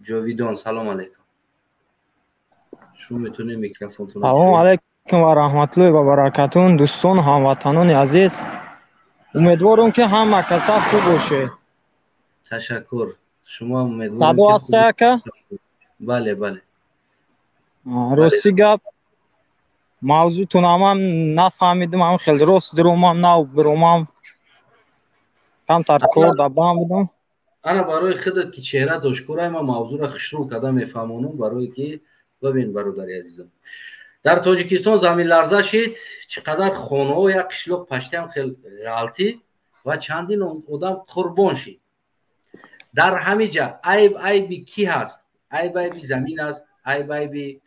جاویدان سلام علیکم. شما میتونید میکروفونتون رو سلام علیکم و رحمت الله و برکاتون. دوستان هموطنان عزیز، امیدوارم که همه کسا خوب باشه. تشکر. شما امیدوارم صدا که هست خوب. که بله بله. راستی گپ موضوعتون هم نفهمیدم، هم خیلی راست درومم نه برومم کم تر کار دبام بودم. انا برای خودت که چهره داشکورای ما موضوع را خشرو کده میفهمونم، برای که ببین برادری عزیزم، در تاجیکستان زمین لرزه شد، چقدر خانه و یک قشلاق پشتی هم خیلی غلطی و چندین آدم قربان شد. در همه جا عیب کی هست؟ عیب زمین است، عیب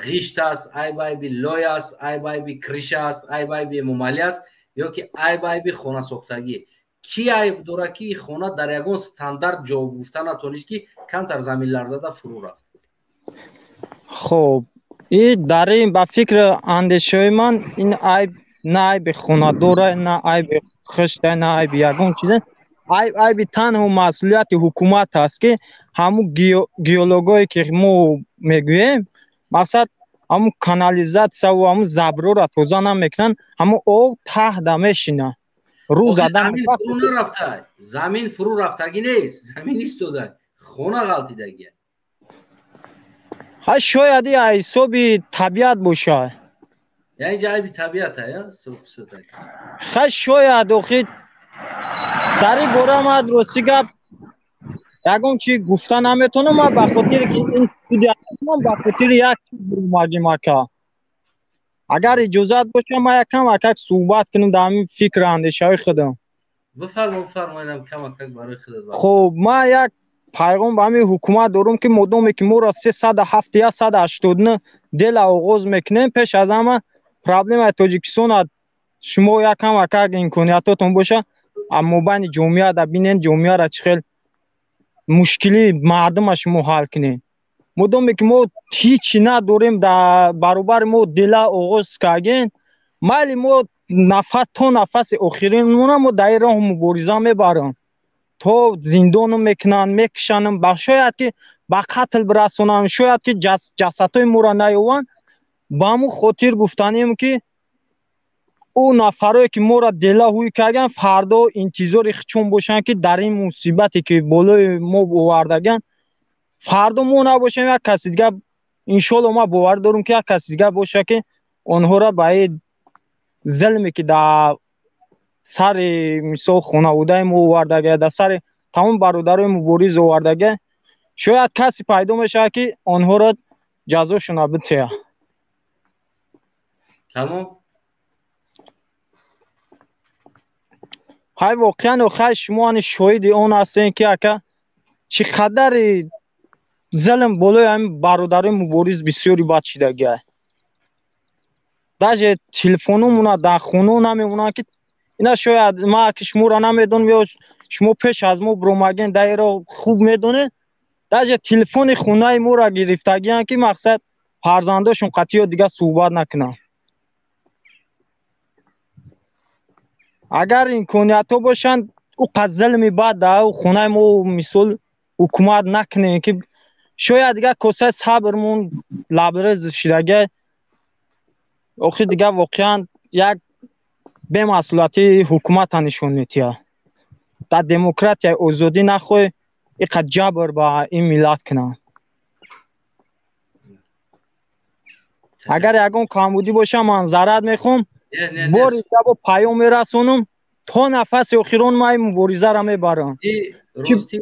غیشت است، عیب لای است، عیب کریش است، عیب ممالی است، یا که عیب خانه ساختگی. کی عیب داره که خانه در یگان استاندارد جا گفته نتونست که کمتر زمین لرزده فرو رفت؟ خب این در این با فکر اندیشه من این عیب نه عیب خانه داره، نه عیب خشت، نه عیب یگان چیزه. عیب تنها مسئولیت حکومت است که همون گیولوگایی که ما میگوییم، مثلا همون کانالیزاسیا و همون زبرو را توزا نمیکنن، همون آب ته میشینه. روز زدن زمین فرو نرفته، زمین فرو رفتگی نیست، زمین ایستاده، خانه غلطیدگیه. ها شاید این حسابی طبیعت باشه، یعنی جایبی طبیعته یا صرف سوته. شاید آخه در این باره ما درستی گپ یکم چی گفته نمیتونم. ما به خاطر که این استودیو ما به خاطر یک چیز اومدیم که اگر اجازت باشه ما یکم صحبت کنیم در همین فکر اندیشه های خودم. بفرمایید کم برای خودت. خب ما یک پیغام به همین حکومت دارم که مدام که ما را 307 یا 189 دل آغاز میکنیم، پیش از همه پرابلم تاجیکستان شما یکم امکانیاتتون باشه اما بین جامعه دا بینین جامعه را چخیل مشکلی مردم شما حل کنین. مدام که ما هیچی نداریم در برابر ما دل آغاز کردین، مالی ما نفس تا نفس آخرین ما در راه مبارزه میبرم، تو زندان میکنن میکشنم، شاید که با قتل برسونن، شاید که جسدهای ما را نیوان. با مو خاطر گفتنیم که او نفرایی که ما را دلهوی کردن فردا انتظار خچون باشن که در این مصیبتی که بالای ما آوردگن فردا ما نباشیم یک کسی دیگه. انشالله ما باور دارم که یک کسی دیگه باشه که آنها را به این ظلمی که در سر مثال خانواده ما آوردگه، در سر تمام برادرای مبارز آوردگه، شاید کسی پیدا میشه که آنها را جزاشون بده. تمام. های واقعا آخه شما شاهد اون هستین که چقدر ظلم بالای همین برادرای مبارز بسیاری بد شدگه. даже تلفنمون در خونه نمیمونه که اینا شاید ما که شما را نمیدونم یا شما پیش از ما برومگین در را خوب میدونه، даже تلفن خونه ما را گرفتگیان که مقصد فرزنداشون قطعی دیگه صحبت نکنن. اگر امکانیت ها باشن او ظلمی بعد در خونه ما مثال حکومت نکنه که شاید دیگه کاسه صبرمون لبریز شدگه. آخه دیگه واقعا یک به مسئولیتی حکومت نشون میده. در دموکراسی آزادی نخواه اینقدر جبر با این ملت کنن. اگر یکم کمبودی باشه منظرت میخوام باری که با پیام میرسونم تا نفس آخرون ما مبارزه را میبرم،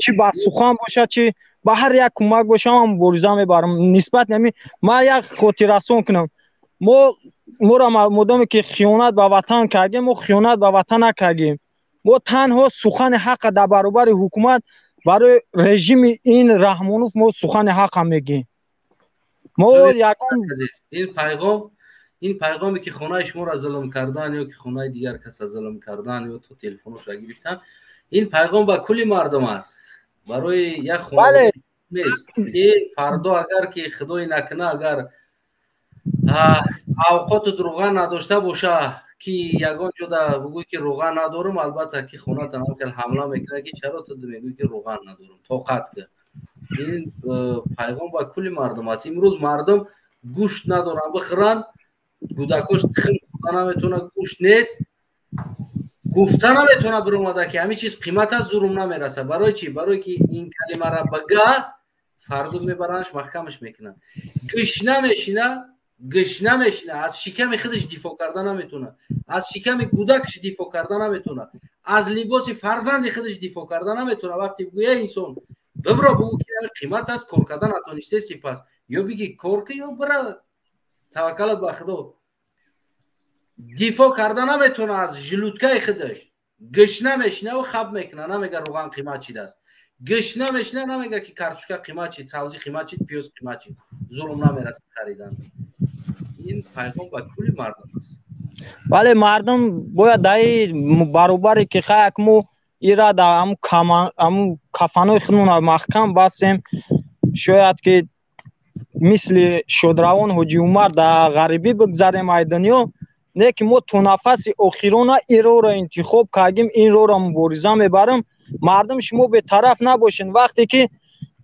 چی با سخن باشه چی با هر یک کمک باشه ما مبارزه میبرم. نسبت نمی ما یک خاطررسان کنم، ما را مدام که خیانت به وطن کردیم ما خیانت به وطن نکردیم. ما تنها سخن حق در برابر حکومت برای رژیم این رحمانوف ما سخن حق هم میگیم. ما این پیغامی که خانه شما را ظلم کردن یا که خانه دیگر کس ظلم کردن یا تو تلفنش را گرفتن، این پیغام با کلی مردم است، برای یک خانه نیست. فردا اگر که خدای نکنه اگر اوقات روغن نداشته باشه که یگان جدا بگوی که روغن ندارم، البته که خونه تنها که حمله میکنه که چرا تو میگوی که روغن ندارم طاقت که این پیغام با کل مردم است. امروز مردم گوشت ندارن بخورن، کودکاش تخم خوردن نمیتونه، گوشت نیست، گفتن نمیتونه بر اومده که همین چیز قیمت از زورم نمیرسه. برای چی؟ برای که این کلمه را بگه فردا میبرنش محکمش میکنن. گشنه میشینه، از شکم خودش دفاع کردن نمیتونه، از شکم کودکش دفاع کردن نمیتونه، از لباس فرزند خودش دفاع کردن نمیتونه. وقتی بگویه انسان ببرا بگو که قیمت از کار کردن اتونسته سی، پس یا بگی کار که یا برا توکلت به خدا. دفاع کردن نمیتونه از ژلوتکه خودش. گشنه میشینه و خب میکنه، نمیگه روغن قیمت چی است، گشنه میشینه نمیگه که کارتوشکا قیمت چی، سبزی قیمت چی، پیاز قیمت چی، زورم نمیرسه خریدن. این پیغام با کل مردم است. ولی مردم باید دای برابری که خیلی ایرا دا همون کفانوی خودمون محکم بستیم. شاید که مثل شودروان حاجی عمر در غریبی بگذاریم ای دنیا، نه که ما تو نفس اخیرانه این رو را انتخاب کردیم، این رو را مبارزه میبرم. مردم شما به طرف نباشین. وقتی که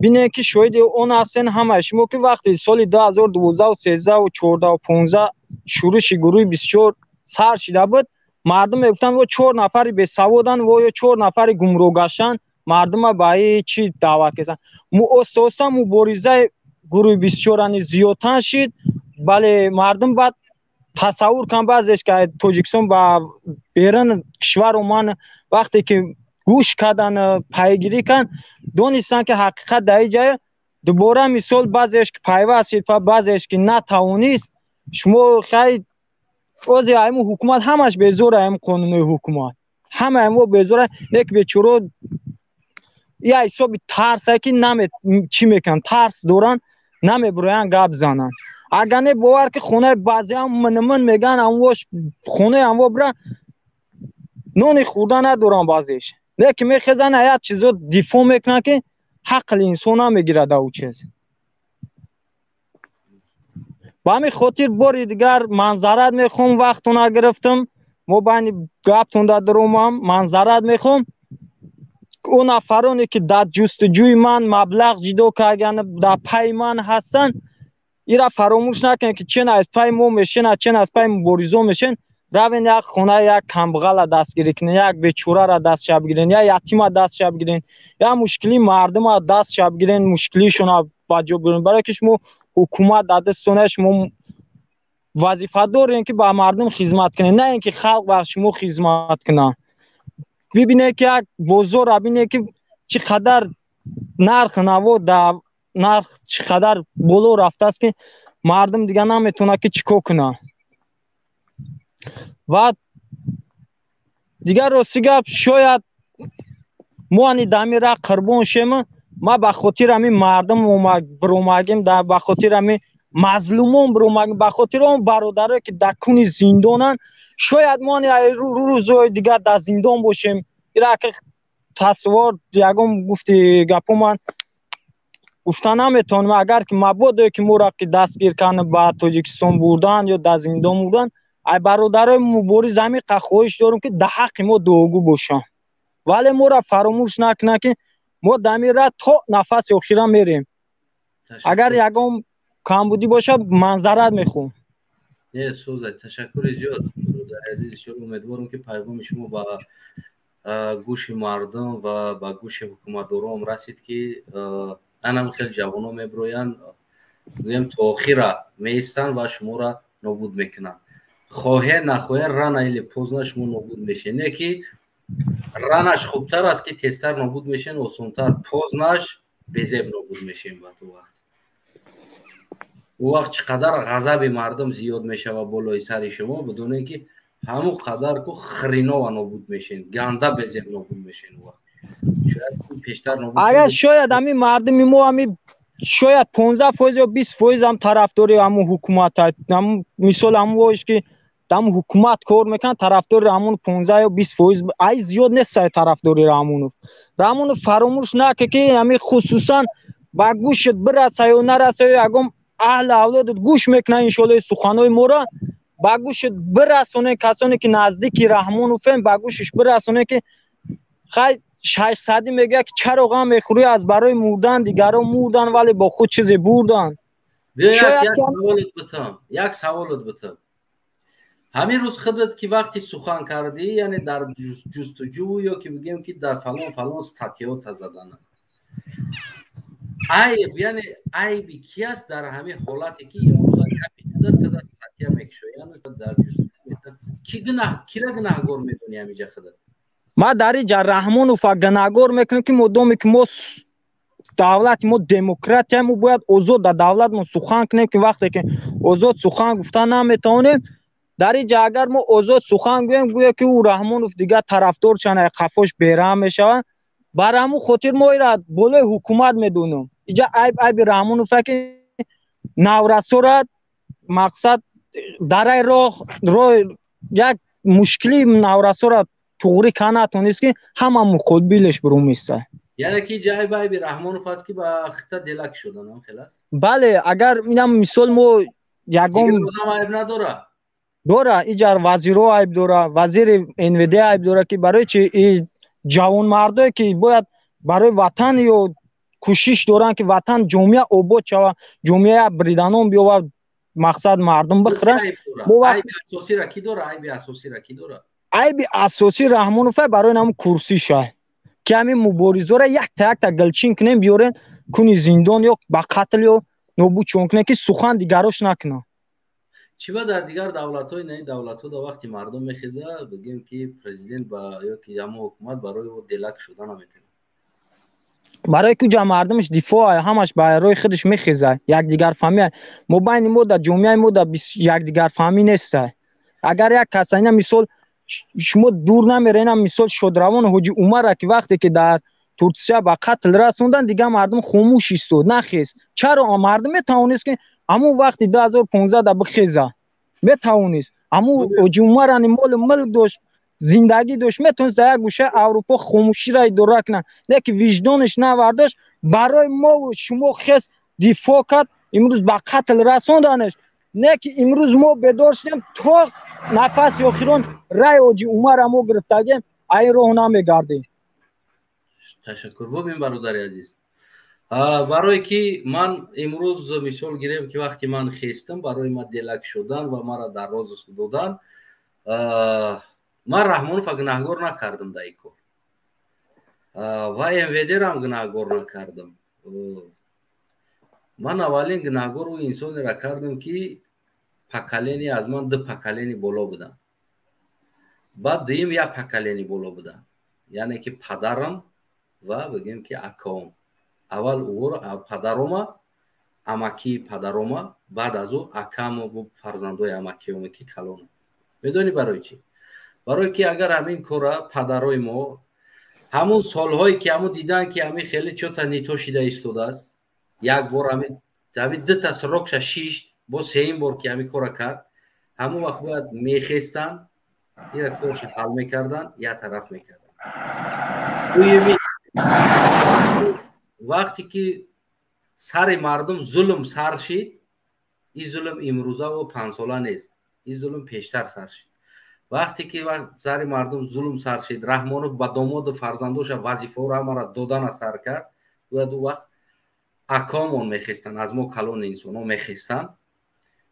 بینه که شاید اون هستین همه شما که وقتی سال 2012 و 13 و 14 و 15 شروعش گروه 24 سر شده بود، مردم میگفتن و 4 نفر به سوادن و یا 4 نفر گمراه گشتن، مردم به چی دعوت کردن. استوسا مبارزه گروه 24 ان زیادتر شد. بله مردم بعد تصور کن بعضیش که تاجیکستان با بیرون کشور اومد، وقتی که گوش کردن پیگیری کن دونستن که حقیقت در جای دوباره مثال بعضیش که پیوست بعضیش که نتوانست. شما خیلی اوزی همون حکومت همش به زور هم قانونی حکومت همه همو به زور یک بیچاره یا حساب ترسه که چی میکنن، ترس دوران نمیبروین گپ زنن. اگر نه باور که خونه بعضی هم من میگن امواش خونه اموا برن نون خوردن ندارن بعضیش، نه که میخزن هیچ چیزا دفاع میکنن که حق انسان هم میگیره دا او چیز. با همین خاطر باری دیگر منظرت میخوام وقتون نگرفتم، ما بین گپتون دادرومم منظرت میخوام. اون افرانی که در جستجوی من مبلغ جدا کردن در پای من هستن، ایرا فراموش نکنید که چه از پای ما میشن چه از پای مبارزه میشن. روین یک خونه یک کمبغل دستگیری کنین، یک بیچاره را دست شب گیرین، یا یتیم دست شب گیرین، یا مشکلی مردم را دست شب گیرین، مشکلیشون را باجا برین. برای که شما حکومت در دستونه شما وظیفه دارین که با مردم خدمت کنین، نه اینکه خلق با شما خدمت کنن. ببینید که یک بازار ببینید که چقدر نرخ نوا در نرخ چقدر بالا رفته است که مردم دیگه نمیتونه که چیکار کنه. و دیگر راستی گپ شاید ما انی دمی را قربان شیم، ما به خاطر همین مردم برومگیم، به خاطر همین مظلومان برومگیم، به خاطر اون برادرایی که در کون زندانن. شاید ما روزهای دیگر در زندان باشیم. ایرا که تصور یکم گفتی گپو من گفتن نمیتونم، اگر که مبادا که ما را که دستگیر کنه به تاجیکستان بردن یا در زندان بردن، ای برادرای مبارز همین خواهش دارم که در حق ما دعاگو باشن. ولی ما را فراموش نکنه که ما دمی را تا نفس اخیرا میریم. اگر یکم کمبودی باشه منظرت میخوام. نه سوزه تشکر زیاد برادر عزیز شما. امیدوارم که پیغام شما با گوش مردم و با گوش حکومتداران رسید که انم خیلی جوانان میبروین گویم تا آخر میستن و شما را نابود میکنن. خواهی نخواهی رن ایلی پوزنا شما نابود میشه، نه که رنش خوبتر است که تیزتر نابود میشن، آسانتر پوزناش بزیب نابود میشین. با تو وقت چقدر غضب مردم زیاد میشه و بالای سر شما بدونه که همون قدر که خرینا و نابود میشین، گنده بزیب نابود میشین. وقت شاید پیشتر نابود اگر شاید همین مردم ما همین شاید 15% یا 20% هم طرفدار همون حکومت هم، مثال همون واش که دم حکومت کار میکن طرفدار همون 15 یا 20% ای زیاد نیست طرفدار همون فراموش نکنه که همین خصوصا با گوشت برسه یا نرسه، اگم اهل اولادت گوش میکنه ان شاء الله سخنای ما را با گوشت برسونه، کسانی که نزدیکی رحمان و فهم با گوشش برسونه که خیلی 600 میگه که چرا غم میخوری از برای مردن، دیگران مردن ولی با خود چیزی بردن. شاید یک سوالت بتم همین روز خودت که وقتی سخن کردی یعنی در جستجو یا که بگیم که در فلان استاتیات زدن عیب یعنی عیب کی است در همین حالتی که امروز کپیتال تا استاتیا میکشه یعنی در جستجو کی را گناهگار میدونی همینجا خودت ما در اینجا رحمانوف گناهگار میکنیم که مدام که ما دولت ما دموکراتی ما باید آزاد در دولت ما سخن کنیم که وقتی که آزاد سخن گفتن نمیتونیم در اینجا اگر ما آزاد سخن گویم گویا که او رحمانوف دیگه طرفدار چنه قفاش بیرام میشوه برای همون خاطر ما ایراد بالای حکومت میدونیم اینجا عیب رحمانوف که نورسو را مقصد در راه یک مشکلی نورسو را توغری کنه تونست که همه مقابلش برو میسته یعنی که جای بای رحمانوف است که با خطه دلک شدن خلاص بله اگر اینم مثال ما یگم عیب نداره داره اینجا وزیرو عیب داره وزیر انویدی عیب داره که برای چی جوان مرده که باید برای وطن یا کوشش دارن که وطن جامعه آباد شوه جامعه بریدانون بیاوه مقصد مردم بخره عیب اساسی را کی داره عیب اساسی رحمانوف برای نام کرسی شه که همین مبارزه را یک تا گلچین کنیم بیارن کنی زندان یا با قتل یا نوبود چون کنه که سخن دیگراش نکنه چی با در دیگر دولت‌های نه دولت‌ها در وقتی مردم میخیزه بگیم که پرزیدنت با یا که جمع حکومت برای او دلک شدن نمیتونه برای که جمع مردمش دفاع همش برای روی خودش میخیزه یک دیگر فهمی مبین ما در جامعه ما در یک دیگر فهمی نیسته اگر یک کس اینا مثال شما دور نمیرین مثال شودروان حاجی عمر که وقتی که در ترکیه با قتل رسوندن دیگه مردم خاموش ایستاد نخیست چرا مردم میتونست که همون وقتی 2015 در بخیزه میتونست همون حاجی عمر ان ملک داشت زندگی داشت میتونست در یک گوشه اروپا خاموشی را اداره کنه نه که وجدانش نوردش برای ما و شما خیست دفاع کرد امروز با قتل رسوندنش نه که امروز ما بدار شدیم تا نفس آخرون رای حاجی عمر ما گرفتگیم این راه نمیگردیم تشکر ببین برادر عزیز برای که من امروز مثال گیریم که وقتی من خیستم برای ما دلک شدن و مرا در راز دادن من رحمانوف گناهگار نکردم در این کار و انویدی را هم گناهگار نکردم من اولین گناهگار و انسانی را کردم که پکلینی از من دو پکلینی بالا بودن بعد دیم یک پکلینی بالا بودن یعنی که پدرم و بگیم که اکام اول او پدرم اماکی پدرم بعد از او اکام و فرزندای اماکیوم که کلون میدونی برای چی برای که اگر همین کارا پدرای ما همون سالهایی که همون دیدن که همین خیلی چوتا نیتو شده ایستاده است یک بار همین دو تا سرکش شیش با سیم بار که همین کارا کرد همون وقت باید میخیستن یک کارش حل میکردن یا طرف میکردن وقتی که سر مردم ظلم سر شد این ظلم امروزه و 5 ساله نیست این ظلم پیشتر سر شد وقتی که سر مردم ظلم سر شد رحمانوف با داماد و فرزندوش وظیفه را مرا دادن سر کرد و دو وقت اکامون میخستن از ما کلون انسانو میخستن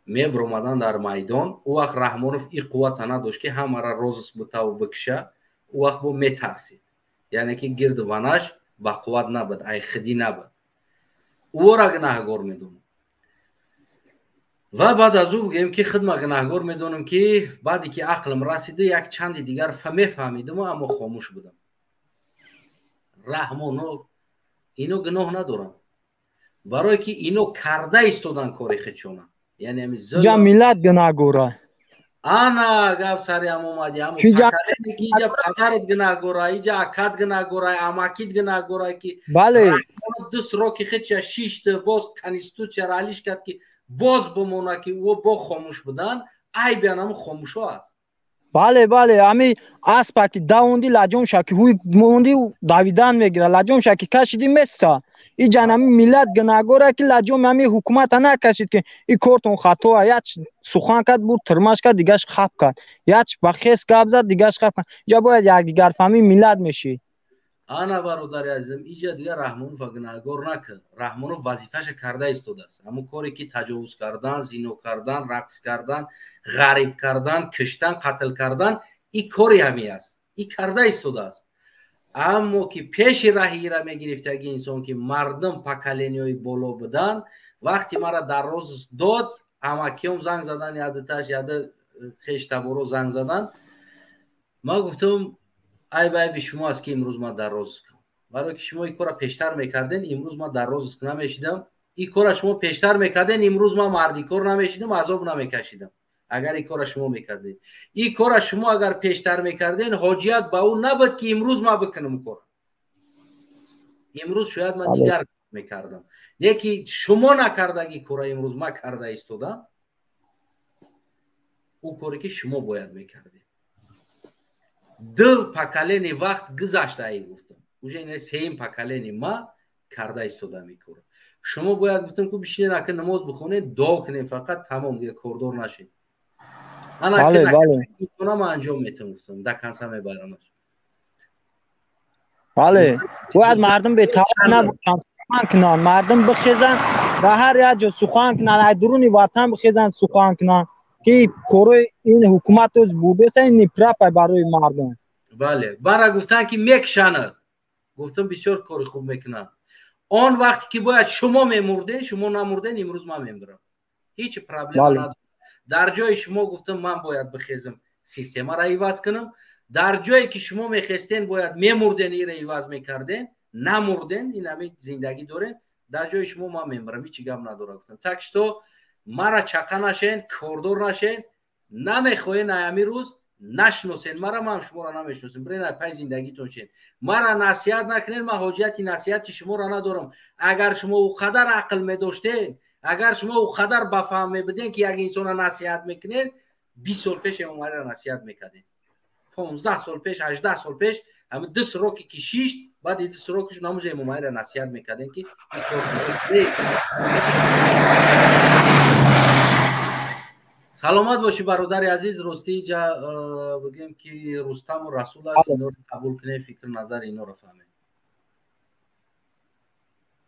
میبر اومدن در میدان او وقت رحمانوف این قوت نداشت که همه را روزس بتاو بکشه او وقت با میترسید یعنی که گرد ونش با قوت نبود ای خدی نبود او را گناهگار میدونم و بعد از او بگیم که خدمت گناهگار میدونم که بعدی که عقلم رسیده یک چند دیگر فهمیدم اما خاموش بودم رحمانوف اینو گناه ندارم برای که اینو کرده ایستادن کاری خودشونه یعنی همین ظلم ملت گناهگاره انا گپ سری هم اومدی همون پکرینی که اینجا پدرت گناهگاره اینجا اکد گناهگاره اماکید گناهگاره که بله دوست رو که خیلی شیشت باز کنیستو چرالیش کرد که باز بمونه که او با خاموش بودن ای بیانم خاموش هست بله همی اسپا که داوندی لجام شکی هوی موندی داویدان میگیره لجام شکی کشیدی مستا این جنمی ملت گناهگاره که لجام همی حکومت نکشید که این کارتون خطا یا سخن کرد بود ترماش کرد دیگهش خب کرد یا بخیس گپ زد دیگهش خب کرد یا باید یک دیگر فهمی ملت میشی ана бародари азизам иҷа дигар Раҳмонов агнагор накард. Раҳмонов вазифаша карда истодааст. ҳамон коре ки таҷовуз кардан, зино кардан, рақс кардан, ғариб кардан, киштан, қатл кардан, ин кори ҳамин аст. ин карда истодааст. аммо ки пеши раҳи ира мегирифтаги инсон ки мардум поколенияи боло буданд, вақти мара дарроз дод, амакиём занг задан, ядиташ яда хештаборо занг задан, ман гуфтам айби шумо аст ки имрӯз ман дарроз кунам. барое ки шумо ин кора пештар мекарден, имрӯз ман дарроз намешидам. ин кора шумо пештар мекарден, имрӯз ман мардикор намешидам, азоб намекашидам. агар ин кора шумо мекардед, ин кора шумо агар пештар мекарден, ҳоҷият ба ӯ набуд ки имрӯз ман бикунам кора. имрӯз шояд ман дигар мекардам. не ки шумо накардаги кора имрӯз ман карда истодам. ӯ коре ки шумо бояд мекардед. ду поколени вақт гузашта гуфтам. уже ин сеюм поколени ма карда истодам ин кора. шумо бояд гуфтам ки бишинед ака намоз бихонед, дуо кунед, фақат тамом дига кордор нашед. ана анҷом метавонам гуфтам, да канса мебарамаш. бале бояд мардум бетавон набошанд, сухан кунанд, мардум бихезанд, дар ҳар як ҷо сухан кунанд, аз дуруни ватан бихезанд сухан кунанд ки корои ин ҳукумат оз бурдеса, ин ниправа барои мардум. бале бара гуфтанд ки мекушанад. гуфтам бисёр кори хуб мекунанд. он вақте ки бояд шумо мемурден, шумо намурден, имрӯз ман мемирам. ҳеҷ проблема надорад. дар ҷои шумо гуфтам ман бояд бихезам, системаро иваз кунам. дар ҷое ки шумо мехестен бояд мемурден, иро иваз мекарден, намурден, ин ҳамин зиндагӣ дорен, дар ҷои шумо ман мемирам, ҳеҷ гап надорад. гуфтам так что мара чақа нашен, кордор нашен, намехоҳен ҳамин рӯз нашиносен мара, ман шуморо намешиносем, бирен пай зиндагитон шен. мара насиҳат накунед, ман ҳоҷияти насиҳати шуморо надорам. агар шумо ӯ қадар ақл медоштед, агар шумо ӯ қадар ба фаҳм мебуден ки як инсона насиҳат мекунед, 20 сол пеш имомалиро насиҳат мекардед, 15 сол пеш, 18 сол пеш, ҳамин 2 сроки кишишт, баъд 2 срокиш намӯжа имомалиро насиҳат мекардем ки саломат боши бародари азиз. ростӣ ҷа бигем ки Рустаму Расул аст, иноро қабул кунем, фикр назари иноро фаҳмем.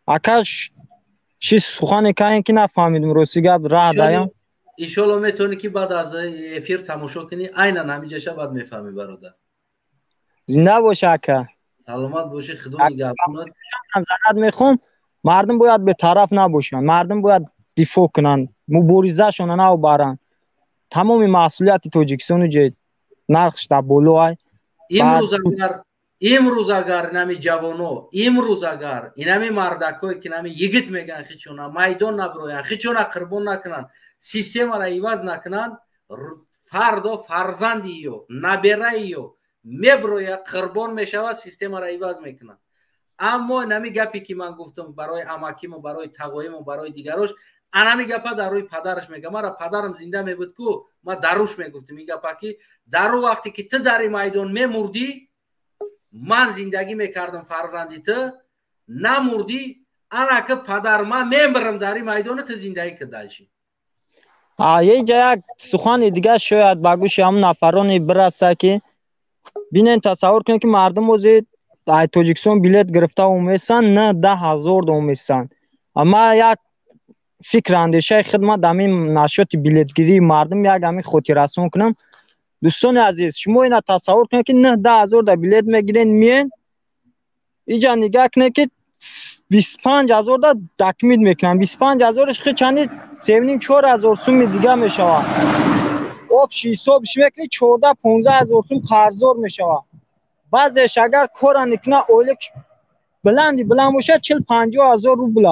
акаш чиз сухане каен ки нафаҳмидим, рости гап раҳ даям. иншоалло метавонӣ ки баъд аз эфир тамошо кунӣ, айнан ҳаминҷаша баъд мефаҳмӣ бародар. зинда бош ака. саломат боши, худо нигаҳбонат. назарат мехоҳам, мардум бояд бетараф набошанд, мардум бояд дифоъ кунанд, муборизашона набаранд. тамоми масъулияти Тоҷикистону ҷе нархш дар болоай. имрӯз агар инами ҷавоно, имрӯз агар инами мардакое ки нами йигит меган, хичона майдон набироянд, хичона қурбон накунанд, системаро иваз накунанд, фардо фарзанди ё набераи ё мебирояд, қурбон мешавад, системаро иваз мекунанд. аммо нами гапе ки ман гуфтам барои амакиму, барои тағоиму, барои дигарош, анами гапа дар рӯи падараш мегам. мара падарам зинда мебуд ку ман даруш мегуфтам ин гапа ки дар ӯ вақте ки ту дари майдон мемурдӣ, ман зиндагӣ мекардам, фарзанди ту намурдӣ, анака падар ман мемирам дар ин майдону ту зиндагӣ кардашӣ. еҷа як сухани дигар шояд ба гӯши ҳамон нафароне бираса ки бинен тасаввур кунед ки мардум ози ай Тоҷикистон билет гирифта омесанд, на 10,000 омесанд. ама як фикр андешаи хидмат дар ҳамин нашоти билетгирии мардум як ҳамин хотиррасон кунам. дӯстони азиз, шумо ина тасаввур кунед ки 10,000 да билет мегирен, миен иҷа нигаҳ кунед ки 25,000 да дакмид мекунанд. 25,000ш хичани 3,5-4,000 сум дига мешавад. обши ҳисобш мекунед 14-15,000 сум қарздор мешавад. баъзеш агар кора никунад, ойлак биланд бошад 40-50,000 рубл.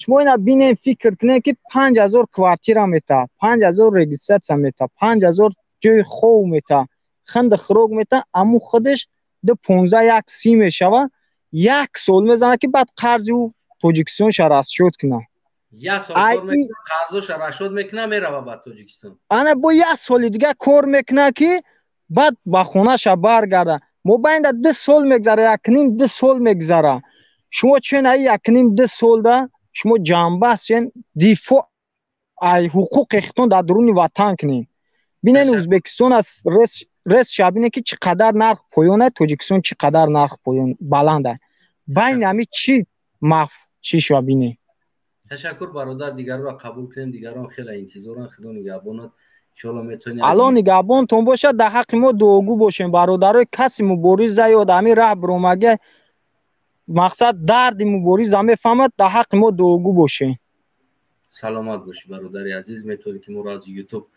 шумо ина бинен фикр кунед ки 5,000 квартира мета, 5,000 регистратсия мета, 5,000 ҷои хов мета, ханди хӯрок мета, аммо худаш 15-1 мешава. як сол мезана ки баъд қарзи ӯ Тоҷикистонша расшод куна. як сол кор мекуна, қарзоша расшод мекуна, мерава ба Тоҷикистон. ана бо як соли дига кор мекуна ки баъд ба хонаша баргарда. мобайнда 2 сол мегзара, 1.5-2 сол мегзара. шумо чен ай 1.5-2 солда шумо ҷанбаҳсен дифоъ ай ҳуқуқи хитон дар дуруни ватан кунед. бинен Ӯзбекистон аз رس شبینه که چقدر نرخ پایونه تاجیکستان چقدر نرخ پایون بلنده بین همی چی چی شبینه. تشکر برادر، دیگر را قبول کنیم، دیگران خیلی انتظارن خدا نگهبانت. انشالله میتونی الان نگهبانتون باشه در حق ما دوگو باشیم برادرای، کسی مبارز یا دمی راه برومگه مقصد درد مبارز همه فهمد در حق ما دوگو باشیم. سلامت باشی برادر عزیز. میتونی که ما را از یوتیوب